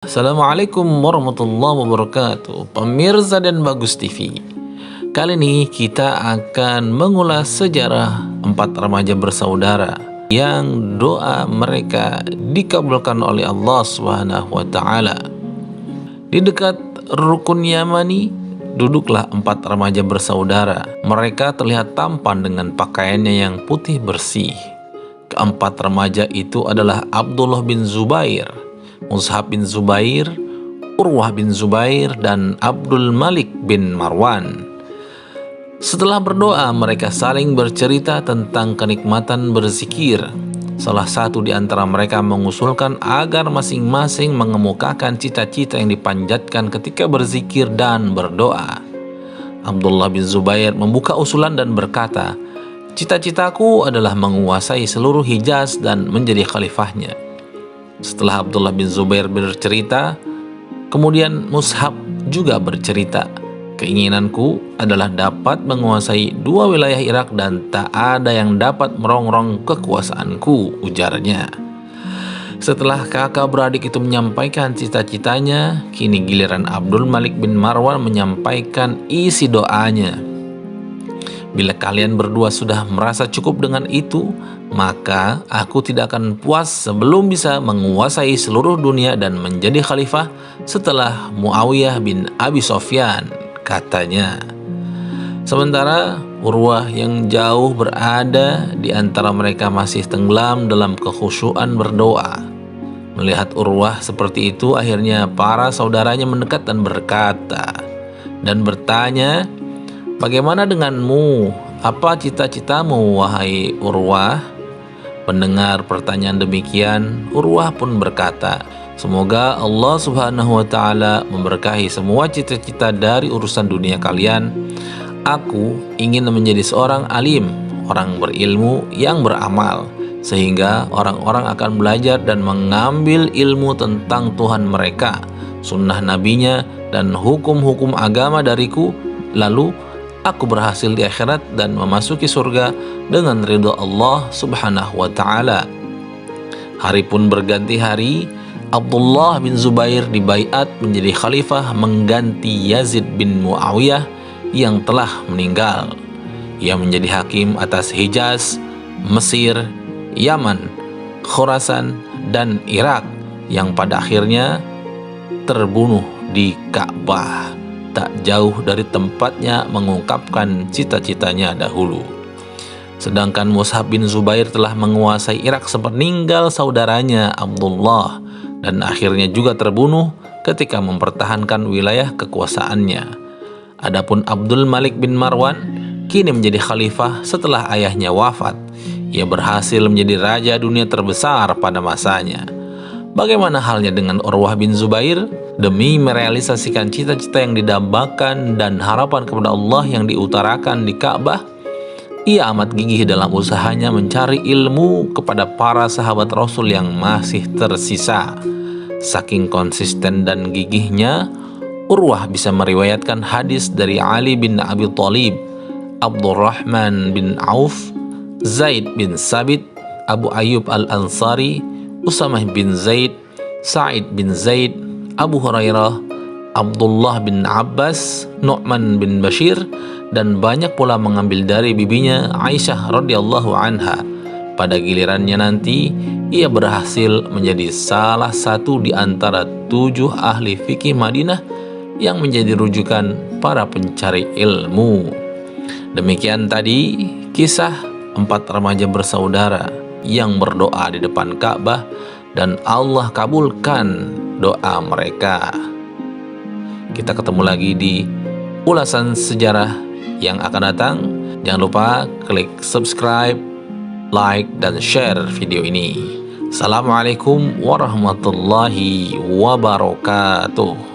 Assalamualaikum warahmatullahi wabarakatuh, pemirsa dan Bagus TV. Kali ini kita akan mengulas sejarah 4 remaja bersaudara yang doa mereka dikabulkan oleh Allah Subhanahu wa Ta'ala. Di dekat Rukun Yamani duduklah 4 remaja bersaudara. Mereka terlihat tampan dengan pakaiannya yang putih bersih. Keempat remaja itu adalah Abdullah bin Zubair, Mus'ab bin Zubair, Urwah bin Zubair, dan Abdul Malik bin Marwan. Setelah berdoa, mereka saling bercerita tentang kenikmatan berzikir. Salah satu di antara mereka mengusulkan agar masing-masing mengemukakan cita-cita yang dipanjatkan ketika berzikir dan berdoa. Abdullah bin Zubair membuka usulan dan berkata, "Cita-citaku adalah menguasai seluruh Hijaz dan menjadi khalifahnya." Setelah Abdullah bin Zubair bercerita, kemudian Mus'ab juga bercerita, "Keinginanku adalah dapat menguasai 2 wilayah Irak dan tak ada yang dapat merongrong kekuasaanku," ujarnya. Setelah kakak beradik itu menyampaikan cita-citanya, kini giliran Abdul Malik bin Marwan menyampaikan isi doanya. "Bila kalian berdua sudah merasa cukup dengan itu, maka aku tidak akan puas sebelum bisa menguasai seluruh dunia dan menjadi khalifah setelah Muawiyah bin Abi Sufyan," katanya. Sementara Urwah yang jauh berada di antara mereka masih tenggelam dalam kekhusyuan berdoa. Melihat Urwah seperti itu, akhirnya para saudaranya mendekat dan bertanya, "Bagaimana denganmu? Apa cita-citamu, wahai Urwah?" Mendengar pertanyaan demikian, Urwah pun berkata, "Semoga Allah Subhanahu wa Ta'ala memberkahi semua cita-cita dari urusan dunia kalian. Aku ingin menjadi seorang alim, orang berilmu yang beramal, sehingga orang-orang akan belajar dan mengambil ilmu tentang Tuhan mereka, sunnah nabinya, dan hukum-hukum agama dariku. Lalu aku berhasil di akhirat dan memasuki surga dengan ridha Allah Subhanahu wa Ta'ala." Hari pun berganti hari. Abdullah bin Zubair dibaiat menjadi khalifah mengganti Yazid bin Muawiyah yang telah meninggal. Ia menjadi hakim atas Hijaz, Mesir, Yaman, Khurasan, dan Irak yang pada akhirnya terbunuh di Ka'bah, tak jauh dari tempatnya mengungkapkan cita-citanya dahulu. Sedangkan Mus'ab bin Zubair telah menguasai Irak sepeninggal saudaranya Abdullah dan akhirnya juga terbunuh ketika mempertahankan wilayah kekuasaannya. Adapun Abdul Malik bin Marwan kini menjadi khalifah setelah ayahnya wafat. Ia berhasil menjadi raja dunia terbesar pada masanya. Bagaimana halnya dengan Urwah bin Zubair? Demi merealisasikan cita-cita yang didambakan dan harapan kepada Allah yang diutarakan di Ka'bah, ia amat gigih dalam usahanya mencari ilmu kepada para sahabat Rasul yang masih tersisa. Saking konsisten dan gigihnya, Urwah bisa meriwayatkan hadis dari Ali bin Abi Thalib, Abdurrahman bin Auf, Zaid bin Sabit, Abu Ayyub al-Ansari, Usamah bin Zaid, Sa'id bin Zaid, Abu Hurairah, Abdullah bin Abbas, Nu'man bin Bashir, dan banyak pula mengambil dari bibinya Aisyah radhiyallahu anha. Pada gilirannya nanti, ia berhasil menjadi salah satu di antara 7 ahli fikih Madinah yang menjadi rujukan para pencari ilmu. Demikian tadi kisah 4 remaja bersaudara yang berdoa di depan Ka'bah dan Allah kabulkan doa mereka. Kita ketemu lagi di ulasan sejarah yang akan datang. Jangan lupa klik subscribe, like, dan share video ini. Assalamualaikum warahmatullahi wabarakatuh.